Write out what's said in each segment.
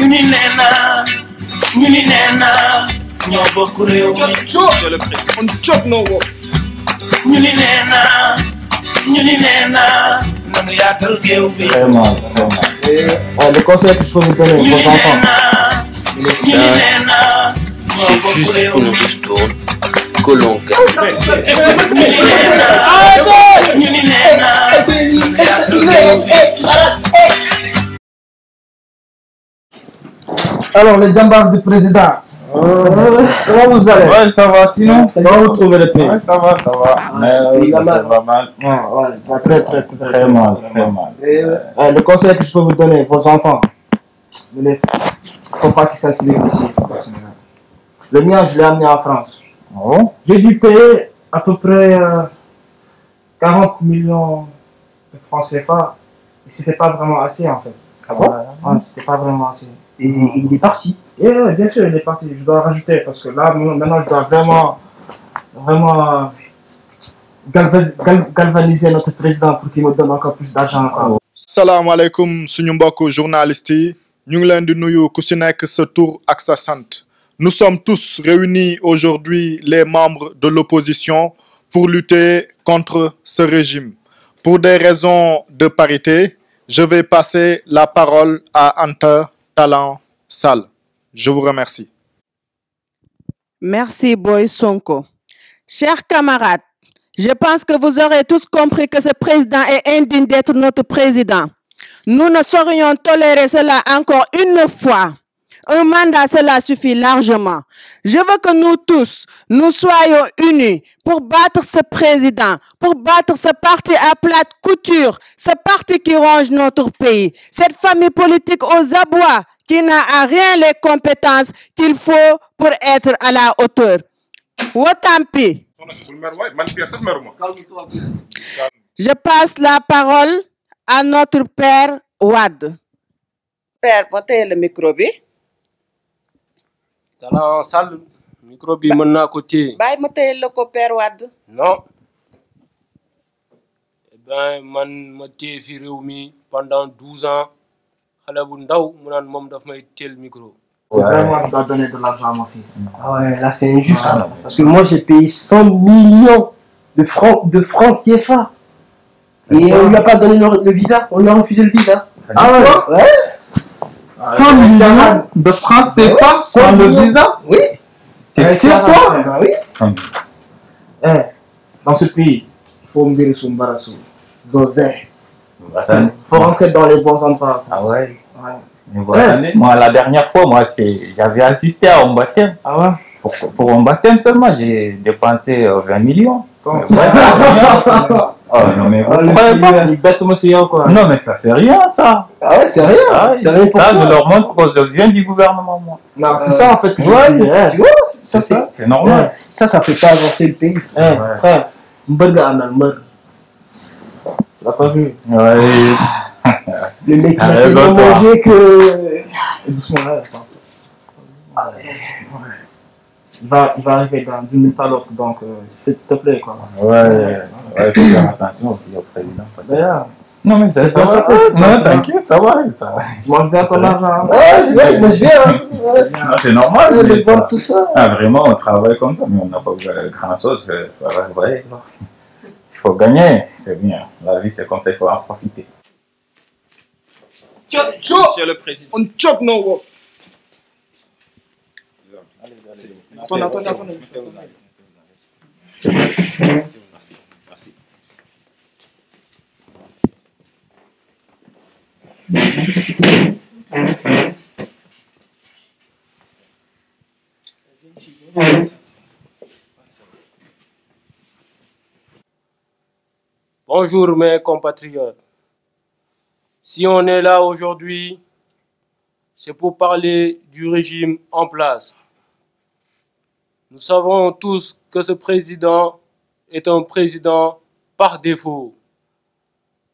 ni nena ñoo bokk réew mi on chop no wo ñu ni nena nanu yaatal géew bi Vraiment. Le conseil que je peux vous donner ñu aux ni enfants. nena ñoo C'est bokk juste réew une mi ristourne que l'on gagne. ñu ni nena nanu yaatal géew bi Alors, les jambars du président. Comment vous allez? Ouais, ça va, sinon. Comment vous trouvez le pays? Ouais, ça va, ça va. Mais il va ça mal. va mal. Ouais, très mal. Le conseil que je peux vous donner, vos enfants, il ne faut pas qu'ils s'inscrivent ici au Sénégal. Le mien, je l'ai amené en France. Oh. J'ai dû payer à peu près 40 millions de francs CFA. Et c'était pas vraiment assez en fait. Ah bon? Ouais, c'était pas vraiment assez. et il est parti. Et bien sûr, il est parti. Je dois rajouter parce que là, maintenant, je dois vraiment galvaniser notre président pour qu'il me donne encore plus d'argent. Quoi. salaamaaleykum suñu mbokk journalistes yi ñu ngi leen di nuyu ku si nekk sa tur ak sa sant. Nous sommes tous réunis aujourd'hui les membres de l'opposition pour lutter contre ce régime. Pour des raisons de parité, je vais passer la parole à Anta Talent Sall. Je vous remercie. Merci, Boy Sonko. Chers camarades, je pense que vous aurez tous compris que ce président est indigne d'être notre président. Nous ne saurions tolérer cela encore une fois. Un mandat, cela suffit largement. Je veux que nous tous, nous soyons unis pour battre ce président, pour battre ce parti à plate couture, ce parti qui ronge notre pays, cette famille politique aux abois qui n'a à rien les compétences qu'il faut pour être à la hauteur. Wotampi. Je passe la parole à notre père Wade. Père, montez le micro. Talent Sall micro bi mën naa ko téye. Bàyyi ma téye la ko père Wade. Non. Eh ben man ma téye fi réew mi pendant 12 ans xale bu ndaw mu naan moom daf may téel micro. Vraiment, je dois donner de l'argent à mon fils. Ah ouais, là c'est injuste. Parce que moi j'ai payé 100 millions de francs CFA. Et on lui a pas donné le visa, on lui a refusé le visa. Ah ouais? Ouais. 100 millions de francs CFA sans le visa? Oui. C'est quoi? Bah oui. Dans ce pays, il faut me dire son barassou. Zozé. Il faut rentrer dans les bons endroits. Ah ouais? Ouais. Mais voilà, moi, la dernière fois, j'avais assisté à un baptême. Ah ouais? Pour un baptême seulement, j'ai dépensé 20 millions. Comment? Oh non, mais vous croyez pas? Il bête monsieur quoi. Non, mais ça, c'est rien, ça. Ah ouais, c'est rien. Ah, C'est rien ça, pour je toi. leur montre que je viens du gouvernement, moi. Non, c'est ça en fait que je Ouais, dis. Tu vois, ça C'est normal. ça fait pas avancer le pays. ça. Frère, Mberga en Allemagne. Tu l'as pas vu? Ouais. Le mec il Ah, a tellement bah, mangé que. Doucement, là. Attends. Il va arriver d'une minute à l'autre, donc s'il te plaît quoi. Ouais, faut faire attention aussi au président. D'ailleurs, Non, mais ça pas ça, va. c'est Non, ça. t'inquiète, ça va. Ça va. tu manges bien ton argent. Ouais, moi je viens. Hein. Ouais. Ah, c'est normal. Le mais vendre ça- tout ça. Ah, vraiment, on travaille comme ça, mais on n'a pas grand-chose. Ouais. Il faut gagner, c'est bien. La vie, c'est comme ça, il faut en profiter. Monsieur le président. On chop no wo. Attendez. Merci. Bonjour mes compatriotes. Si on est là aujourd'hui, c'est pour parler du régime en place. Nous savons tous que ce président est un président par défaut.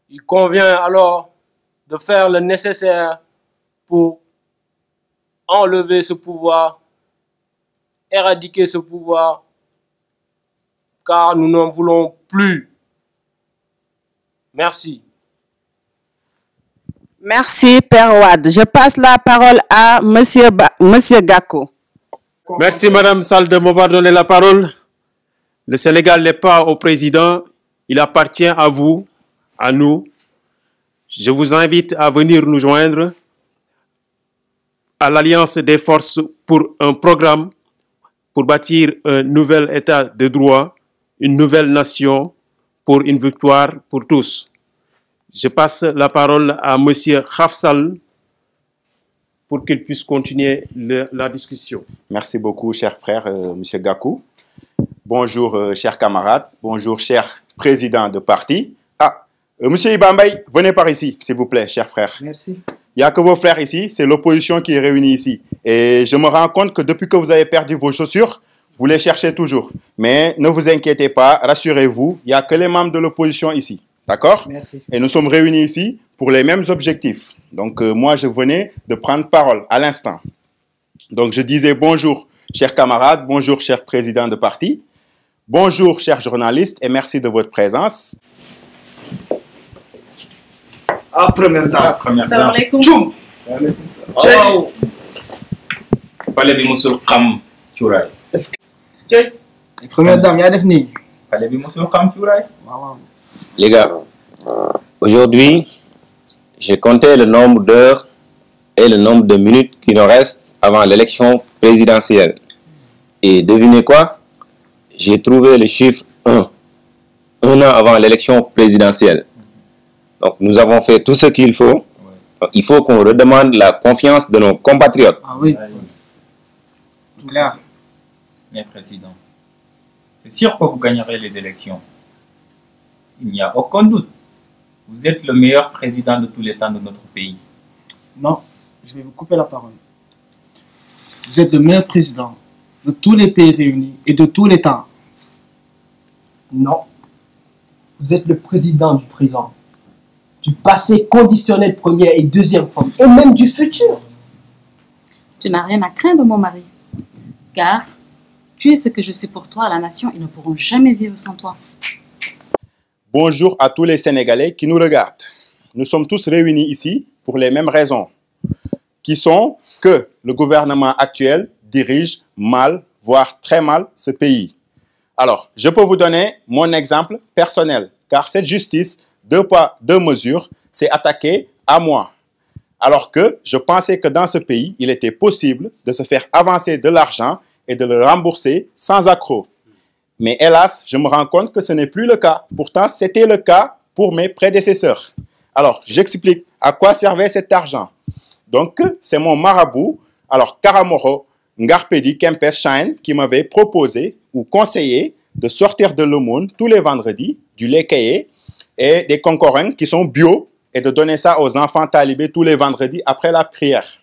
Il convient alors de faire le nécessaire pour enlever ce pouvoir, éradiquer ce pouvoir, car nous n'en voulons plus. Merci. Merci, Père Wade. Je passe la parole à Monsieur Gakou. Merci, Madame Sall, de m'avoir donné la parole. Le Sénégal n'est pas au président, il appartient à vous, à nous. Je vous invite à venir nous joindre à l'Alliance des forces pour un programme pour bâtir un nouvel état de droit, une nouvelle nation pour une victoire pour tous. Je passe la parole à Monsieur Khafsal pour qu'il puisse continuer la discussion. Merci beaucoup, cher frère, Monsieur Gakou. Bonjour, chers camarades. Bonjour, cher président de parti. Monsieur Ibambay, venez par ici, s'il vous plaît, cher frère. Merci. Il n'y a que vos frères ici, c'est l'opposition qui est réunie ici. Et je me rends compte que depuis que vous avez perdu vos chaussures, vous les cherchez toujours. Mais ne vous inquiétez pas, rassurez-vous, il n'y a que les membres de l'opposition ici. D'accord? Merci. Et nous sommes réunis ici pour les mêmes objectifs. Donc, moi, je venais de prendre parole à l'instant. Donc, je disais bonjour, chers camarades, bonjour, cher président de parti. Bonjour, chers journalistes, et merci de votre présence. Première dame. Première Salam dame. alaikum. Tchoum. Oh. Palais bi musul xam cuuraay. Première dame, yaa def nii. Palais bi musul xam cuuraay. Les gars, aujourd'hui, j'ai compté le nombre d'heures et le nombre de minutes qui nous restent avant l'élection présidentielle. Et devinez quoi? J'ai trouvé le chiffre 1. Un an avant l'élection présidentielle. Donc, nous avons fait tout ce qu'il faut. Donc, il faut qu'on redemande la confiance de nos compatriotes. Ah oui. Tout clair. Mais président, c'est sûr que vous gagnerez les élections. Il n'y a aucun doute. Vous êtes le meilleur président de tous les temps de notre pays. Non, je vais vous couper la parole. Vous êtes le meilleur président de tous les pays réunis et de tous les temps. Non. Vous êtes le président du présent, du passé conditionnel première et deuxième forme, et même du futur. Tu n'as rien à craindre, mon mari, car tu es ce que je suis pour toi à la nation. Ils ne pourront jamais vivre sans toi. Bonjour à tous les Sénégalais qui nous regardent. Nous sommes tous réunis ici pour les mêmes raisons, qui sont que le gouvernement actuel dirige mal, voire très mal, ce pays. Alors, je peux vous donner mon exemple personnel, car cette justice, deux poids, deux mesures, s'est attaquée à moi. Alors que je pensais que dans ce pays, il était possible de se faire avancer de l'argent et de le rembourser sans accroc. Mais hélas, je me rends compte que ce n'est plus le cas. Pourtant, c'était le cas pour mes prédécesseurs. Alors, j'explique à quoi servait cet argent. Donc, c'est mon marabout, alors Karamoro Ngarpedi Kempes Shine, qui m'avait proposé ou conseillé de sortir de l'aumône tous les vendredis, du lait caillé et des concurrents qui sont bio et de donner ça aux enfants talibés tous les vendredis après la prière.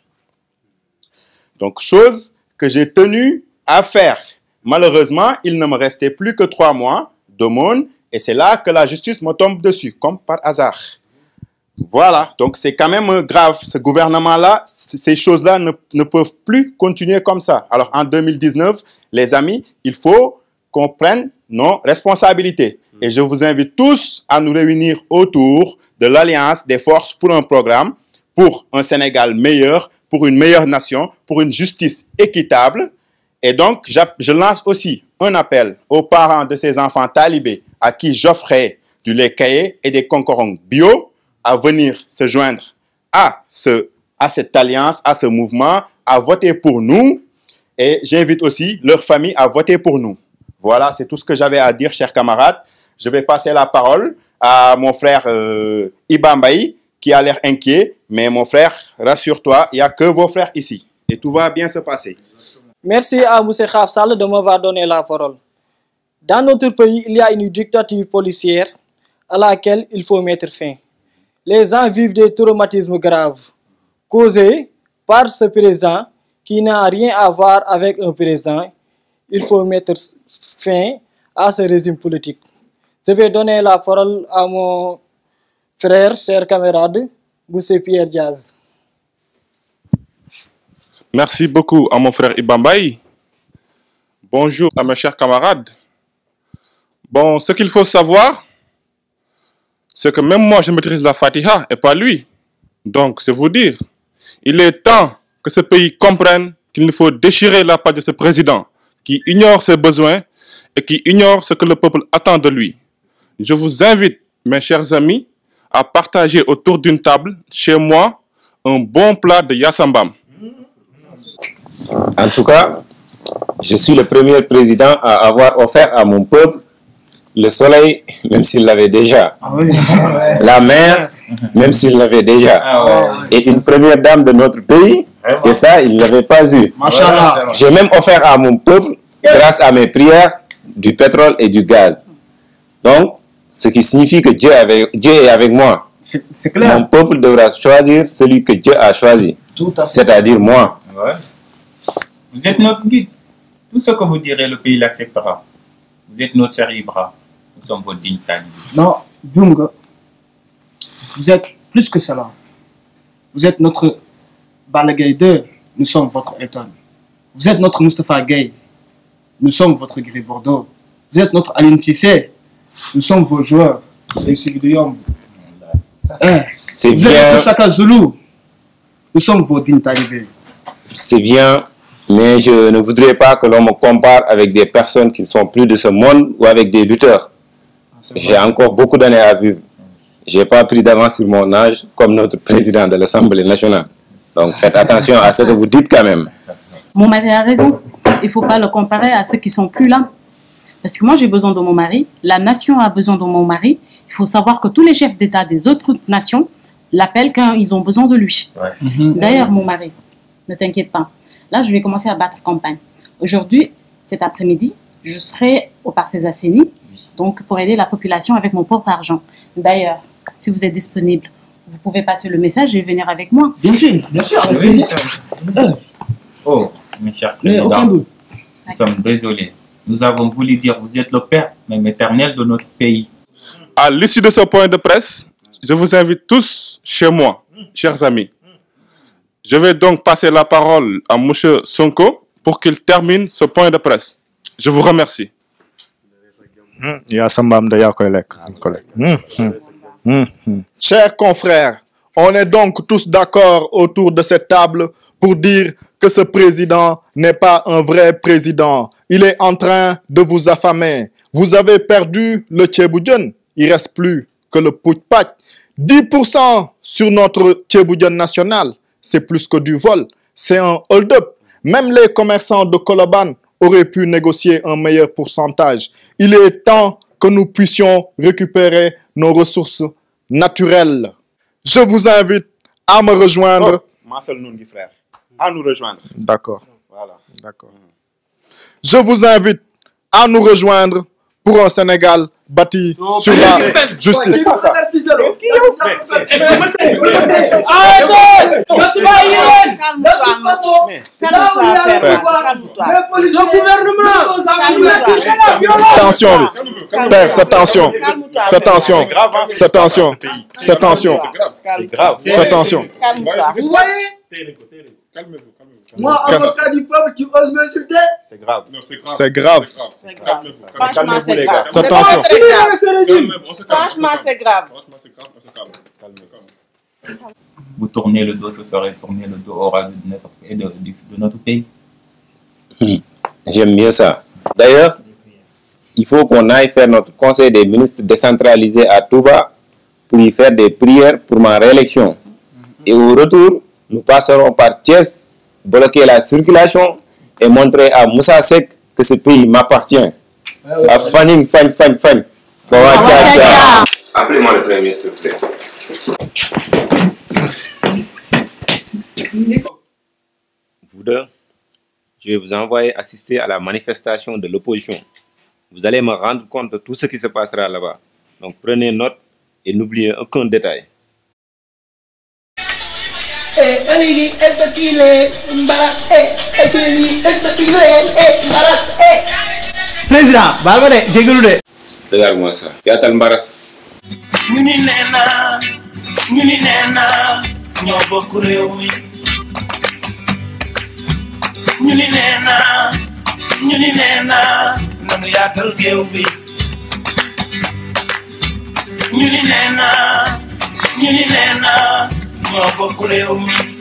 Donc, chose que j'ai tenu à faire. Malheureusement, il ne me restait plus que 3 mois d'aumône et c'est là que la justice me tombe dessus, comme par hasard. Voilà, donc c'est quand même grave. Ce gouvernement-là, ces choses-là ne peuvent plus continuer comme ça. Alors, en 2019, les amis, il faut qu'on prenne nos responsabilités. Et je vous invite tous à nous réunir autour de l'Alliance des forces pour un programme, pour un Sénégal meilleur, pour une meilleure nation, pour une justice équitable. Et donc, je lance aussi un appel aux parents de ces enfants talibés à qui j'offrais du lait caillé et des concurrents bio à venir se joindre à cette alliance, à ce mouvement, à voter pour nous. Et j'invite aussi leurs familles à voter pour nous. Voilà, c'est tout ce que j'avais à dire, chers camarades. Je vais passer la parole à mon frère Ibambaï, qui a l'air inquiet. Mais mon frère, rassure-toi, il n'y a que vos frères ici. Et tout va bien se passer. Merci à M. Khafsal de m'avoir donné la parole. Dans notre pays, il y a une dictature policière à laquelle il faut mettre fin. Les gens vivent des traumatismes graves causés par ce président qui n'a rien à voir avec un président. Il faut mettre fin à ce régime politique. Je vais donner la parole à mon frère, cher camarade, M. Pierre Diaz. Merci beaucoup à mon frère Ibambaï. Bonjour à mes chers camarades. Bon, ce qu'il faut savoir, c'est que même moi, je maîtrise la Fatiha et pas lui. Donc, c'est vous dire, il est temps que ce pays comprenne qu'il nous faut déchirer la patte de ce président qui ignore ses besoins et qui ignore ce que le peuple attend de lui. Je vous invite, mes chers amis, à partager autour d'une table, chez moi, un bon plat de yassambam. En tout cas, je suis le premier président à avoir offert à mon peuple le soleil, même s'il l'avait déjà. La mer, même s'il l'avait déjà. Et une première dame de notre pays, et ça, il ne l'avait pas eu. J'ai même offert à mon peuple, grâce à mes prières, du pétrole et du gaz. Donc, ce qui signifie que Dieu est avec moi. C'est clair. Mon peuple devra choisir celui que Dieu a choisi, c'est-à-dire moi. Ouais. Vous êtes notre guide. Tout ce que vous direz, le pays l'acceptera. Vous êtes notre cher Ibra. Nous sommes vos dignes talibés. Non, Djunga, vous êtes plus que cela. Vous êtes notre Balagay 2, nous sommes votre Elton. Vous êtes notre Moustapha Gay, nous sommes votre Gris Bordeaux. Vous êtes notre Aline Tissé, nous sommes vos joueurs. C'est Sigidiyom. C'est Vous êtes bien. notre Chaka Zulu, nous sommes vos dignes talibés. C'est bien, mais je ne voudrais pas que l'on me compare avec des personnes qui ne sont plus de ce monde ou avec des lutteurs. J'ai encore beaucoup d'années à vivre. Je n'ai pas pris d'avance sur mon âge comme notre président de l'Assemblée nationale. Donc faites attention à ce que vous dites quand même. Mon mari a raison. Il ne faut pas le comparer à ceux qui ne sont plus là. Parce que moi, j'ai besoin de mon mari. La nation a besoin de mon mari. Il faut savoir que tous les chefs d'État des autres nations l'appellent quand ils ont besoin de lui. D'ailleurs, mon mari, ne t'inquiète pas. Là, je vais commencer à battre campagne. Aujourd'hui, cet après-midi, je serai au Parcés Asseni, donc pour aider la population avec mon propre argent. D'ailleurs, si vous êtes disponible, vous pouvez passer le message et venir avec moi. Bien sûr, avec Oui, plaisir. Oh, mes chers Mais aucun présidents, doute. nous sommes désolés. Nous avons voulu dire vous êtes le père, même éternel de notre pays. À l'issue de ce point de presse, je vous invite tous chez moi, chers amis. Je vais donc passer la parole à M. Sonko pour qu'il termine ce point de presse. Je vous remercie. Chers confrères, on est donc tous d'accord autour de cette table pour dire que ce président n'est pas un vrai président. Il est en train de vous affamer. Vous avez perdu le Tchéboudian. Il ne reste plus que le Poutpat. 10% sur notre Tchéboudian national, c'est plus que du vol. C'est un hold-up. Même les commerçants de Koloban auraient pu négocier un meilleur pourcentage. Il est temps que nous puissions récupérer nos ressources naturelles. Je vous invite à me rejoindre. Frère, à nous rejoindre. D'accord. Voilà. D'accord. Je vous invite à nous rejoindre pour un Sénégal bâti sur la justice. Tension, père, c'est tension. C'est tension. C'est tension. C'est tension. C'est grave. C'est tension. Vous voyez? Moi, avocat du peuple, tu oses m'insulter? C'est grave. C'est grave. Franchement, c'est grave. C'est tension. très grave. Franchement, c'est grave. Vous tournez le dos, ce serait tourner le dos au ras de notre pays. J'aime bien ça. D'ailleurs, il faut qu'on aille faire notre conseil des ministres décentralisé à Touba pour y faire des prières pour ma réélection. Et au retour, nous passerons par Thiès, bloquer la circulation et montrer à Moussa Sek que ce pays m'appartient. À Fanning, Fan. Appelez-moi le premier ministre. Vous deux, je vais vous envoyer assister à la manifestation de l'opposition. Vous allez me rendre compte de tout ce qui se passera là-bas. Donc prenez note et n'oubliez aucun détail. Président, Regarde-moi ça. Yatal Mbaras. ñu ni nee na ñoo bokk réew mi ñu ni nee na nanu yaatal géew bi ñu ni nee na ñoo bokk réew mi